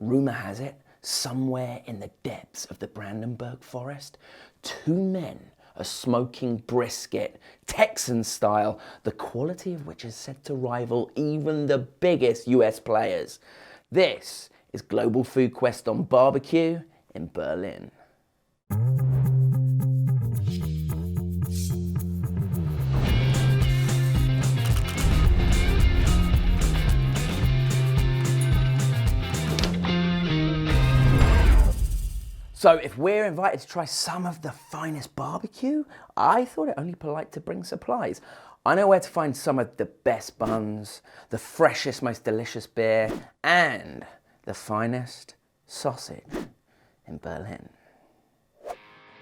Rumour has it, somewhere in the depths of the Brandenburg forest, 2 men are smoking brisket, Texan style, the quality of which is said to rival even the biggest US players. This is Global Food Quest on barbecue in Berlin. So if we're invited to try some of the finest barbecue, I thought it only polite to bring supplies. I know where to find some of the best buns, the freshest, most delicious beer, and the finest sausage in Berlin.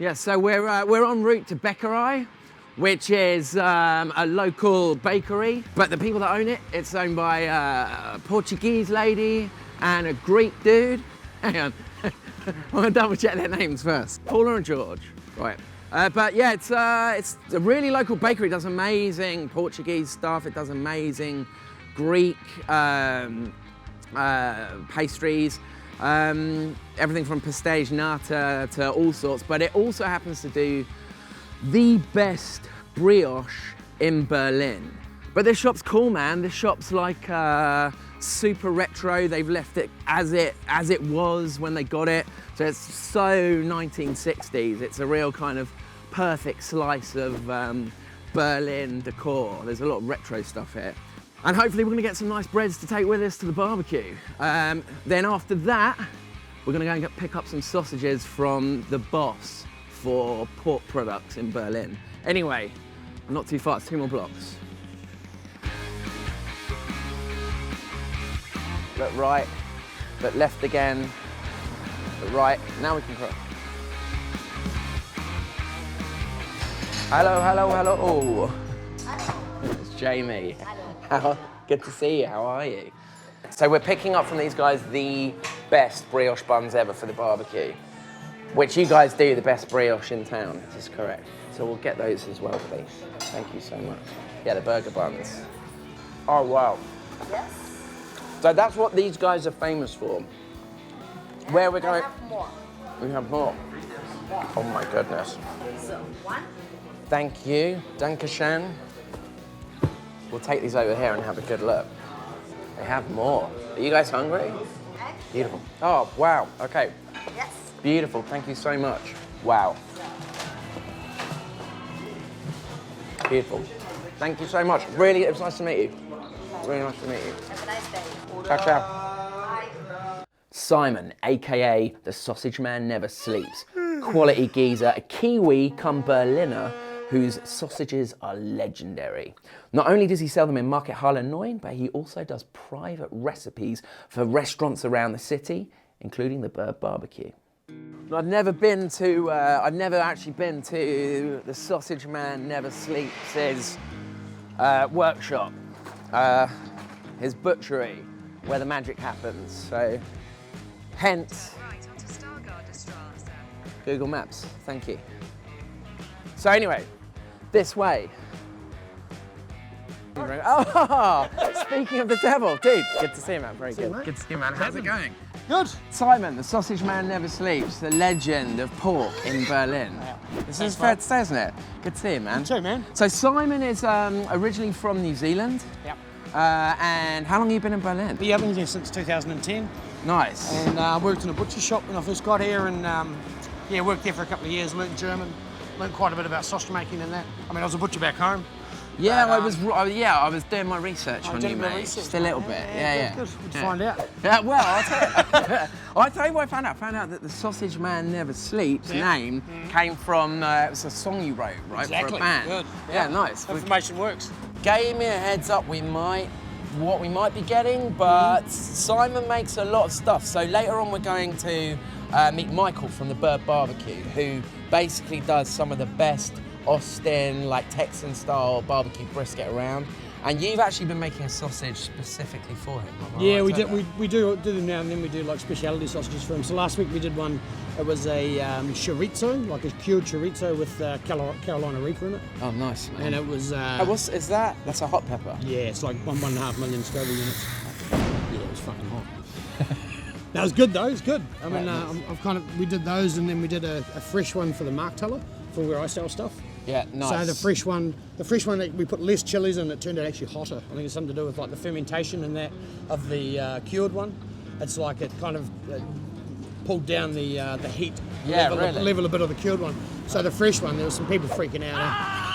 Yeah, so we're en route to Becker I, which is a local bakery, but the people that own it, it's owned by a Portuguese lady and a Greek dude. Hang on. I'm gonna double check their names first. Paula and George, right. But yeah, it's a really local bakery. It does amazing Portuguese stuff. It does amazing Greek pastries, everything from pastéis, nata to all sorts. But it also happens to do the best brioche in Berlin. But this shop's cool, man. This shop's like super retro. They've left it as it was when they got it. So it's so 1960s. It's a real kind of perfect slice of Berlin decor. There's a lot of retro stuff here. And hopefully we're gonna get some nice breads to take with us to the barbecue. Then after that, we're gonna go and pick up some sausages from the boss for pork products in Berlin. Anyway, not too far, it's 2 more blocks. Look right, look left again, look right, now we can cross. Hello, hello, hello. Oh, it's Jamie. Hello. Good to see you, how are you? So we're picking up from these guys the best brioche buns ever for the barbecue, which you guys do the best brioche in town, is this correct? So we'll get those as well, please. Thank you so much. Yeah, the burger buns. Oh, wow. Yes. So that's what these guys are famous for. Where we're going? We have more. We have more. Oh my goodness. So, 1. Thank you, Dankeschön. We'll take these over here and have a good look. They have more. Are you guys hungry? Okay. Beautiful. Oh, wow, okay. Yes. Beautiful, thank you so much. Wow. Beautiful. Thank you so much. Really, it was nice to meet you. Really nice to meet you. Have a nice day. Ciao, ciao. Bye. Simon, AKA the Sausage Man Never Sleeps. Quality geezer, a Kiwi come Berliner whose sausages are legendary. Not only does he sell them in Market Halle 9, but he also does private recipes for restaurants around the city, including the Bird Barbecue. I've never actually been to the Sausage Man Never Sleeps' workshop, his butchery, where the magic happens. So, hence, Google Maps, thank you. So anyway, this way. Oh, speaking of the devil, dude, good to see you, man, very good. Good to see you, man, how's it going? Good. Simon, the Sausage Man Never Sleeps, the legend of pork in Berlin. This is fair to say, isn't it? Good to see you, man. You too, man. So Simon is originally from New Zealand. Yep. And how long have you been in Berlin? Yeah, I've been here since 2010. Nice. And I worked in a butcher shop when I first got here, and yeah, worked there for a couple of years, learned German, learned quite a bit about sausage making and that. I mean, I was a butcher back home. Yeah, but, I was doing my research on you, mate. Research, Just a little bit. Yeah. Good to find out. Yeah, well, I'll tell you what I found out. I found out that the Sausage Man Never Sleeps name came from, it was a song you wrote, right? Exactly. For a band. Good. Yeah, nice. Information works. Gave me a heads up what we might be getting, but Simon makes a lot of stuff. So later on we're going to meet Michael from the Bird Barbecue, who basically does some of the best Austin, like Texan style barbecue brisket around. And you've actually been making a sausage specifically for him. Yeah, we do them now and then. We do like specialty sausages for him. So last week we did one. It was a chorizo, like a cured chorizo with Carolina Reaper in it. Oh, nice, man. And it was. Is that? That's a hot pepper. Yeah, it's like 1.5 million Scoville units. Yeah, it was fucking hot. That was good though. It's good. I mean, we did those, and then we did a fresh one for the Markteller for where I sell stuff. Yeah, nice. So the fresh one that we put less chilies in, it turned out actually hotter. I think it's something to do with like the fermentation and that of the cured one. It's like it kind of pulled down the heat level a bit of the cured one. So the fresh one, there were some people freaking out.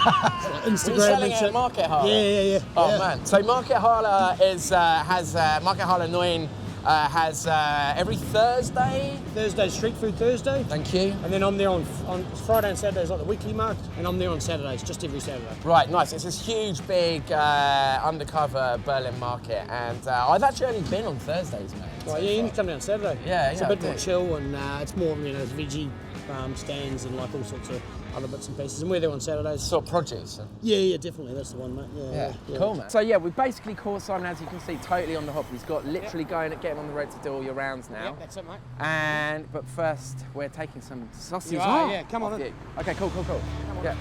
Like Instagram Are you selling and it shit. at Market Harlow? Yeah. Oh man! So Market Harlow has Market Harlow 9 has every Thursday. Thursday, Street Food Thursday. Thank you. And then I'm there on Friday and Saturdays, like the weekly market, and I'm there on Saturdays, just every Saturday. Right, nice. It's this huge, big, undercover Berlin market, and I've actually only been on Thursdays, mate. Right, yeah, you can come down Saturday. Yeah, it's a bit more chill, and it's more, there's veggie stands and like all sorts of other bits and pieces, and we're there on Saturdays. Sort of produce. Yeah, definitely. That's the one, mate. Yeah. Cool, man. So yeah, we basically caught Simon, as you can see, totally on the hop. He's got literally getting on the road to do all your rounds now. Yeah, that's it, mate. But first, we're taking some sausages. You are, yeah. Come on in. Okay, cool. Yeah.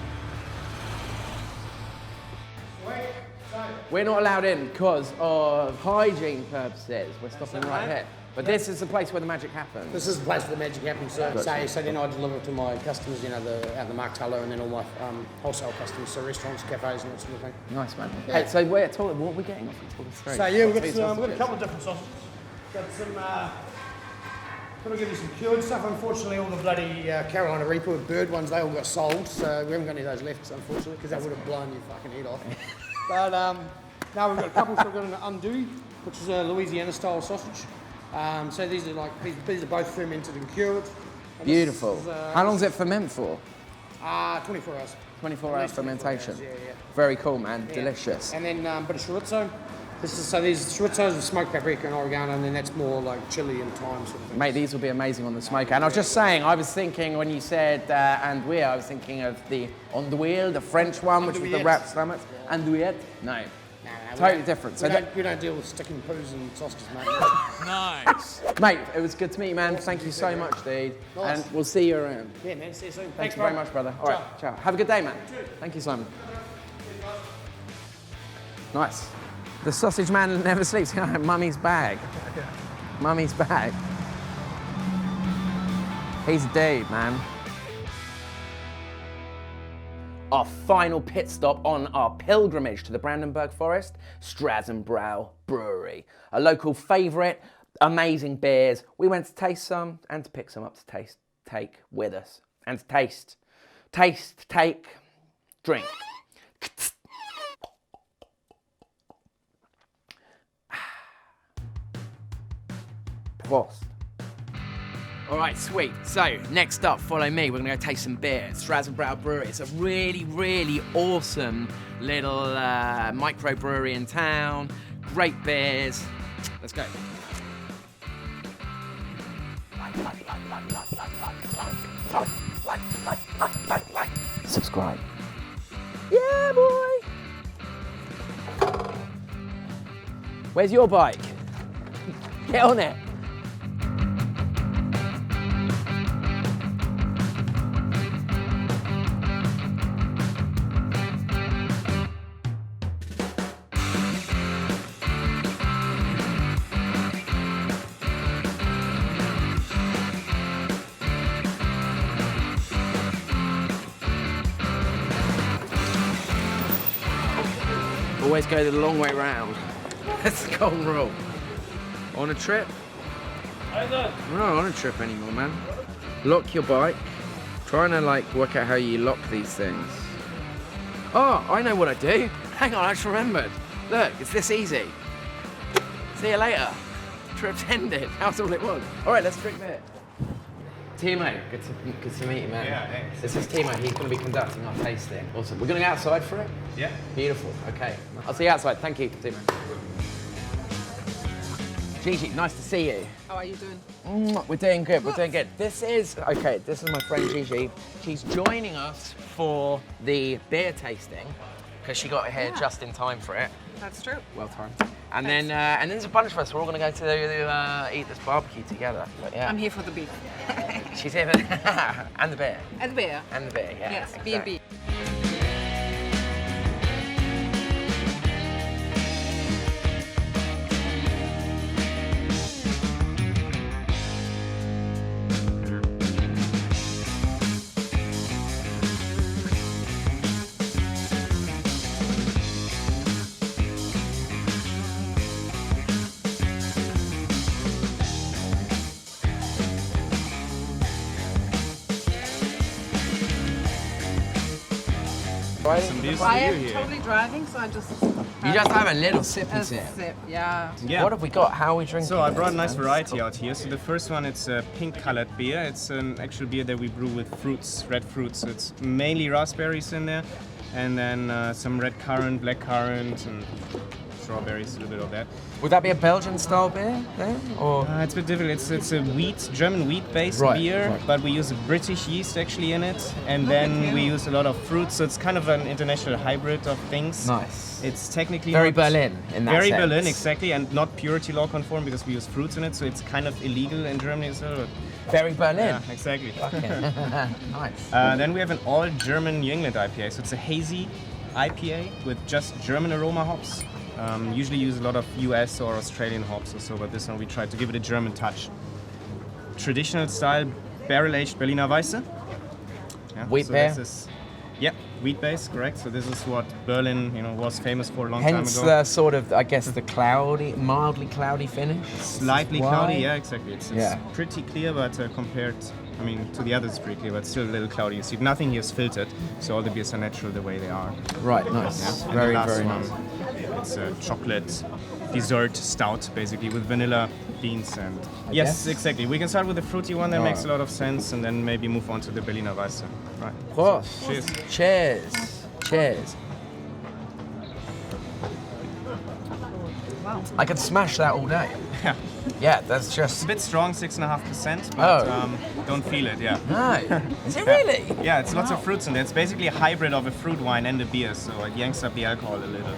We're not allowed in because of hygiene purposes. We're stopping right here. But this is the place where the magic happens. This is the place where the magic happens. So then I deliver it to my customers, out the Markteller, and then all my wholesale customers, so restaurants, cafes, and that sort of thing. Nice, man. Yeah. Hey, so what are we getting off? Talk us through. So yeah, we've got a couple of different sausages. Got some. Gonna give you some cured stuff. Unfortunately, all the bloody Carolina Reaper bird ones, they all got sold, so we haven't got any of those left, unfortunately, because that would have blown your fucking head off. But now we've got a couple. So we've got an undue, which is a Louisiana style sausage. So these are these are both fermented and cured. And beautiful. How long does it ferment for? 24 hours. 24 hours fermentation. Yeah. Very cool, man. Yeah. Delicious. And then a bit of chorizo. These chorizos with smoked paprika and oregano, and then that's more like chili and thyme sort of thing. Mate, these will be amazing on the smoker. And I was just saying, I was thinking when you said andouille, I was thinking of the andouille, the French one, which was the wrapped stomachs. Andouillette? No. Totally different. We don't deal with sticking poos and sausages, mate. Nice. Mate, it was good to meet you, man. Thank you so much, dude. Nice. And we'll see you around. Yeah, man. See you soon. Thanks very much, brother. All right, ciao. Have a good day, man. Thank you, Simon. Nice. The sausage man never sleeps. Mummy's bag. Mummy's bag. He's a dude, man. Our final pit stop on our pilgrimage to the Brandenburg forest, Straßenbrow Brewery. A local favourite, amazing beers. We went to taste some and to pick some up to take with us. And to taste, take, drink. Prost. All right, sweet. So next up, follow me. We're gonna go taste some beer. Strazzabrow Brewery. It's a really, really awesome little micro brewery in town. Great beers. Let's go. Like. Subscribe. Yeah, boy. Where's your bike? Get on it. Always go the long way round. That's the golden rule. On a trip? We're not on a trip anymore, man. Lock your bike. Trying to work out how you lock these things. Oh, I know what I do. Hang on, I just remembered. Look, it's this easy. See you later. Trip's ended. That's all it was. All right, let's drink beer. Timo, good to meet you, man. Yeah, thanks. This is Timo. He's going to be conducting our tasting. Awesome. We're going to go outside for it? Yeah. Beautiful. Okay. I'll see you outside. Thank you, Timo. Gigi, nice to see you. How are you doing? We're doing good. We're doing good. This is my friend Gigi. She's joining us for the beer tasting because she got here just in time for it. That's true. Well timed. And then there's a bunch of us. We're all going to go to eat this barbecue together. But yeah. I'm here for the beer. She's here for and the beer. And the beer. And the beer. Yeah. Yes, exactly. B&B. Some beers for I you am here. totally driving, so I just. You just have a little sippy a sip. sip. Yeah. Yeah. What have we got? How are we drinking? So I brought a this, nice man? variety out here. So the first one, it's a pink-colored beer. It's an actual beer that we brew with fruits, red fruits. So it's mainly raspberries in there, and then some red currant, black currant, and strawberries, a little bit of that. Would that be a Belgian style beer then? Or It's a bit difficult. It's a German wheat-based Right, beer, right. but we use a British yeast actually in it, and then we use a lot of fruits. So it's kind of an international hybrid of things. nice. It's technically Very not- Berlin in that Very sense. Berlin, exactly, and not purity law conform because we use fruits in it, so it's kind of illegal in Germany as well. Very Berlin. Yeah, exactly. Nice. Then we have an all-German New England IPA, so it's a hazy IPA with just German aroma hops. Usually use a lot of US or Australian hops or so, but this one we tried to give it a German touch. Traditional style barrel-aged Berliner Weisse. Yeah, Wheat so beer? this is- Yeah, wheat base, correct. So this is what Berlin, was famous for a long Hence time ago. the sort of, I guess, the mildly cloudy finish. Slightly Why? cloudy, yeah, exactly. It's Yeah. pretty clear, but compared, to the others, it's pretty clear, but still a little cloudy. You see, nothing here is filtered, so all the beers are natural the way they are. Right, nice. Yeah. And Very, the last very one, nice. It's a chocolate dessert stout, basically, with vanilla beans and. I Yes, guess. exactly. We can start with the fruity one, that makes a Alright. lot of sense, and then maybe move on to the Berliner Weisse. Right. Of course. Cheers. Cheers. Cheers. Wow. I could smash that all day. Yeah. Yeah, that's It's just. a bit strong, 6.5%, but Oh. don't feel it, yeah. No. Is it really? Yeah, it's lots of fruits in there. It's basically a hybrid of a fruit wine and a beer, so it yanks up the alcohol a little.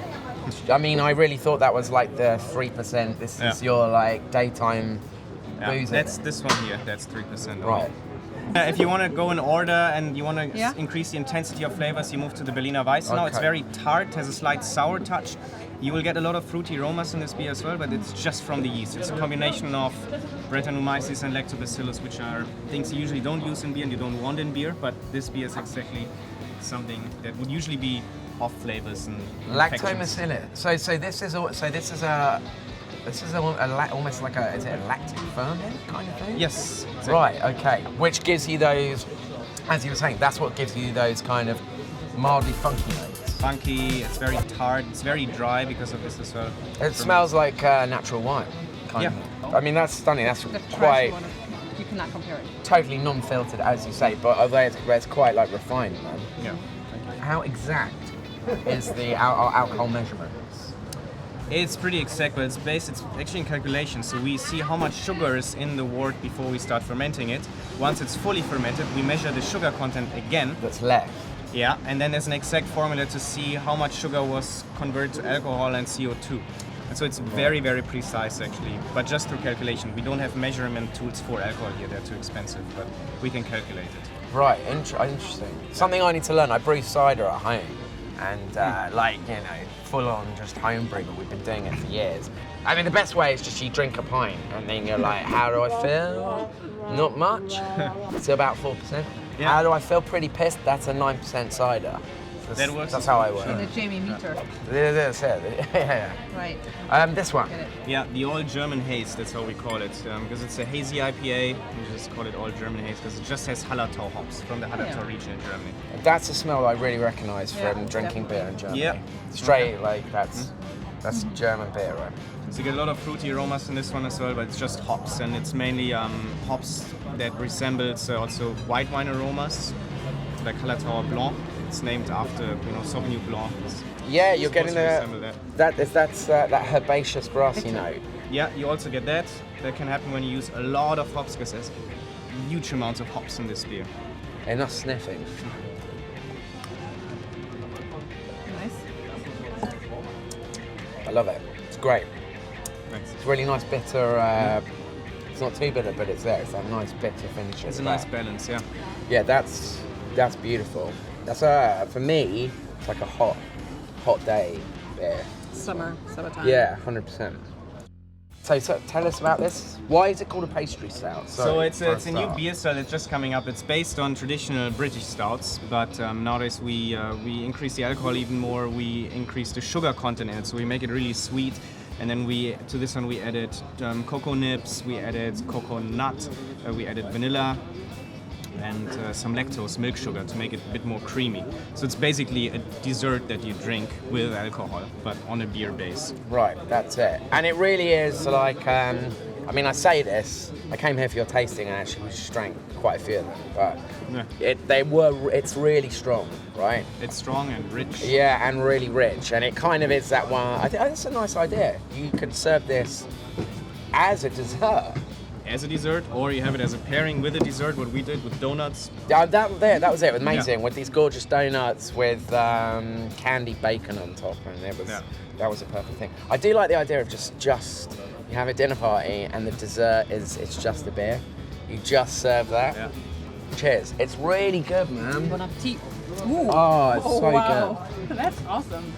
I mean, I really thought that was like the 3%. This is Yeah. your like daytime Yeah, booze. that's this one here. That's 3%. only. Right. If you want to go in order and you want to Yeah. increase the intensity of flavors, you move to the Berliner Weisse now. It's Okay. very tart, has a slight sour touch. You will get a lot of fruity aromas in this beer as well, but it's just from the yeast. It's a combination of Brettanomyces and Lactobacillus, which are things you usually don't use in beer and you don't want in beer, but this beer is exactly something that would usually be off flavors and infections. Lactobacillus. So this is almost like is it a lactic ferment kind of thing? Yes. Exactly. Right. Okay. Which gives you those, as you were saying, that's what gives you those kind of mildly funky notes. Funky, it's very tart, it's very dry because of this as well. It smells like natural wine. Kind Yeah. of. I mean, that's stunning. That's The trash quite one. You cannot compare it. totally non-filtered, as you say, but although it's quite like refined, man. Yeah. How exact is the alcohol measurements? It's pretty exact, but it's actually in calculation. So we see how much sugar is in the wort before we start fermenting it. Once it's fully fermented, we measure the sugar content again. That's left. Yeah, and then there's an exact formula to see how much sugar was converted to alcohol and CO2. And so it's very, very precise actually, but just through calculation. We don't have measurement tools for alcohol here, they're too expensive, but we can calculate it. Right, interesting. Something I need to learn. I brew cider at home, and full on just home brew, but we've been doing it for years. I mean, the best way is just you drink a pint, and then you're like, how do I feel? Not much. It's about 4%. Yeah. How do I feel? Pretty pissed. That's a 9% cider. That works That's as how well, I work. In the Jamie meter. That's it. Yeah. Right. This one. Get it. Yeah, the All German Haze, that's how we call it, because it's a hazy IPA. We just call it All German Haze because it just has Hallertau hops from the Hallertau region in Germany. That's a smell I really recognise Yeah, from drinking beer in Germany. Yeah. Straight, like, that's German beer, right? So you get a lot of fruity aromas in this one as well, but it's just hops, and it's mainly hops that resembles also white wine aromas, like Hallertauer Blanc. It's named after Sauvignon Blanc. Yeah, you're getting supposed to resemble that. that's that herbaceous grassy note. Yeah, you also get that. That can happen when you use a lot of hops because there's huge amounts of hops in this beer. Enough sniffing. Nice. I love it. It's great. Thanks. It's really nice bitter. It's not too bitter, but it's there. It's that nice bitter finish. It's a as nice well. balance, yeah. Yeah, that's beautiful. That's for me. It's like a hot day beer. Summertime. Yeah, 100%. So tell us about this. Why is it called a pastry stout? So Sorry, it's for a new start. beer style that's just coming up. It's based on traditional British stouts, but nowadays we increase the alcohol even more. We increase the sugar content in it, so we make it really sweet. And then to this one we added cocoa nibs, we added coconut, we added vanilla, and some lactose milk sugar to make it a bit more creamy. So it's basically a dessert that you drink with alcohol, but on a beer base. Right, that's it. And it really is like, I mean, I say this, I came here for your tasting and actually we just drank quite a few of them, but it's really strong, right? It's strong and rich. Yeah, and really rich, and it kind of is that one. I think that's a nice idea. You could serve this as a dessert. As a dessert, or you have it as a pairing with a dessert, what we did with donuts. That was it, amazing, with these gorgeous donuts with candy bacon on top, and that was a perfect thing. I do like the idea of just you have a dinner party and the dessert it's just a beer. You just serve that. Yeah. Cheers. It's really good, man. Bon appetit. Ooh. Oh, it's so wow. That's awesome.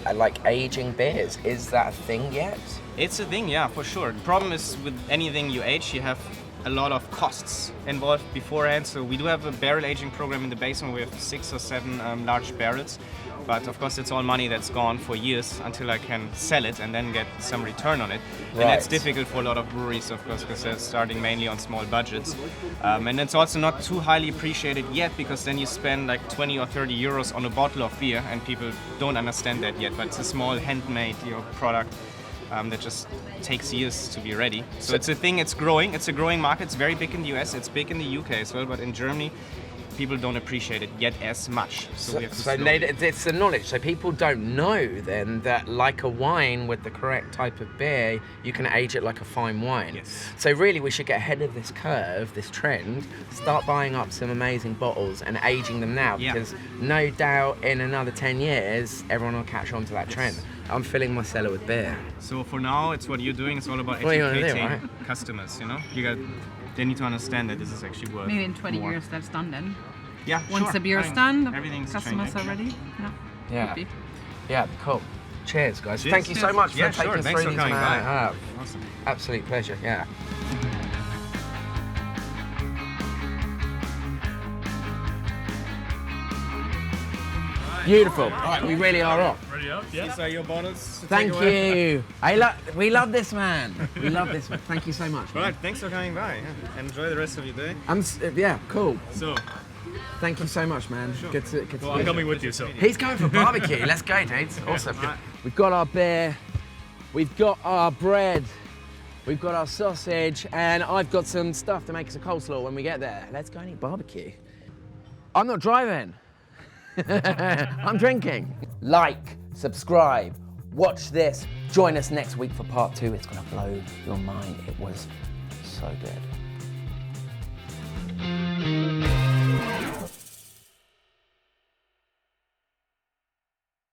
I like aging beers. Is that a thing yet? It's a thing, yeah, for sure. The problem is with anything you age, you have a lot of costs involved beforehand. So we do have a barrel aging program in the basement. We have 6 or 7 large barrels. But of course, it's all money that's gone for years until I can sell it and then get some return on it. And that's difficult for a lot of breweries, of course, because they're starting mainly on small budgets. And it's also not too highly appreciated yet, because then you spend like 20 or 30 euros on a bottle of beer, and people don't understand that yet. But it's a small handmade product that just takes years to be ready. So it's a thing, it's growing. It's a growing market. It's very big in the US, it's big in the UK as well, but in Germany, people don't appreciate it yet as much. So we have to it's the knowledge. So people don't know then that, like a wine with the correct type of beer, you can age it like a fine wine. Yes. So really, we should get ahead of this curve, this trend, start buying up some amazing bottles and aging them now, because no doubt in another 10 years, everyone will catch on to that trend. I'm filling my cellar with beer. So for now, it's what you're doing. It's all about What are you gonna do, educating right? customers. They need to understand that this is actually worth. Maybe in 20 more. years that's done then. Yeah, Once sure. the beer is Fine. done, the Everything's customers changing. are ready. Yeah. Could be. Yeah, cool. Cheers, guys. Cheers. Thank you so much for Yeah, taking sure. us Thanks through for these, coming man. by. Awesome. Absolute pleasure, yeah. Beautiful. All right, we really are off. Ready up? Yeah. These are your bottles. Thank you. We love this man. We love this man. Thank you so much. All right, thanks for coming by. Yeah. Enjoy the rest of your day. Yeah, cool. So, Thank you so much, man. Good to well, I'm coming with you, so. He's going for barbecue. Let's go, dudes. Awesome. We've got our beer, we've got our bread, we've got our sausage, and I've got some stuff to make us a coleslaw when we get there. Let's go and eat barbecue. I'm not driving. I'm drinking. Like, subscribe, watch this. Join us next week for part 2. It's gonna blow your mind. It was so good.